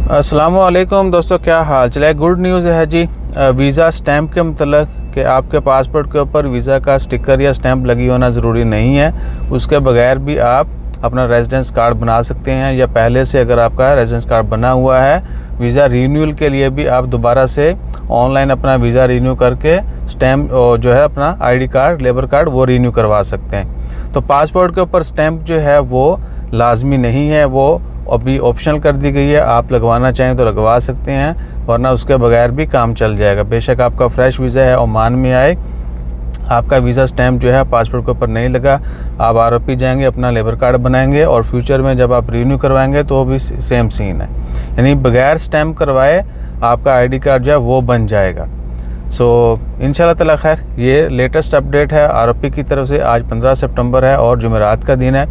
अस्सलामुअलैकुम दोस्तों, क्या हाल चला है। गुड न्यूज़ है जी वीज़ा स्टैंप के मतलब कि आपके पासपोर्ट के ऊपर वीज़ा का स्टिकर या स्टैंप लगी होना ज़रूरी नहीं है। उसके बगैर भी आप अपना रेजिडेंस कार्ड बना सकते हैं, या पहले से अगर आपका रेजिडेंस कार्ड बना हुआ है, वीज़ा रीन्यूअल के लिए भी आप दोबारा से ऑनलाइन अपना वीज़ा रीन्यू करके स्टैंप जो है अपना आईडी कार्ड, लेबर कार्ड वो रीन्यू करवा सकते हैं। तो पासपोर्ट के ऊपर स्टैंप जो है वो लाजमी नहीं है, वो अभी ऑप्शनल कर दी गई है। आप लगवाना चाहें तो लगवा सकते हैं, वरना उसके बगैर भी काम चल जाएगा। बेशक आपका फ्रेश वीज़ा है, ओमान में आए, आपका वीज़ा स्टैंप जो है पासपोर्ट के ऊपर नहीं लगा, आप आरओपी जाएंगे, अपना लेबर कार्ड बनाएंगे और फ्यूचर में जब आप रीन्यू करवाएंगे तो भी सेम सीन है, यानी बगैर स्टैंप करवाए आपका आईडी कार्ड जो है वो बन जाएगा। इंशाल्लाह ताला खैर, ये लेटेस्ट अपडेट है आरओपी की तरफ से। आज 15 सितंबर है और जुमेरात का दिन है।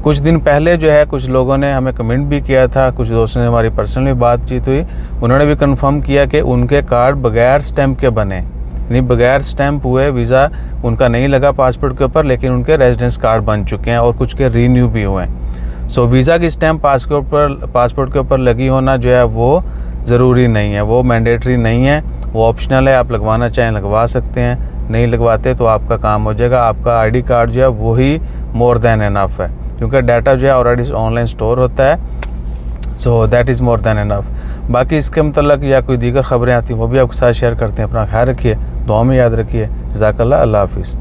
कुछ दिन पहले जो है कुछ लोगों ने हमें कमेंट भी किया था, कुछ दोस्तों ने हमारी पर्सनली बातचीत हुई, उन्होंने भी कंफर्म किया कि उनके कार्ड बगैर स्टैंप के बने, यानी बगैर स्टैंप हुए वीज़ा उनका नहीं लगा पासपोर्ट के ऊपर, लेकिन उनके रेजिडेंस कार्ड बन चुके हैं और कुछ के रीन्यू भी हुए हैं। वीज़ा की स्टैंप पासपोर्ट के ऊपर लगी होना जो है वो ज़रूरी नहीं है, वो मैंडेटरी नहीं है, वो ऑप्शनल है। आप लगवाना चाहें लगवा सकते हैं, नहीं लगवाते तो आपका काम हो जाएगा। आपका आईडी कार्ड जो है वही मोर देन इनफ है, क्योंकि डाटा जो है ऑलरेडी ऑनलाइन स्टोर होता है। So that is more than enough. बाकी इसके मतलब या कोई दीगर ख़बरें आती हैं वो भी आपके साथ शेयर करते हैं। अपना ख्याल रखिए, दुआ में याद रखिए। जज़ाकल्लाह, अल्लाह हाफ़िज़।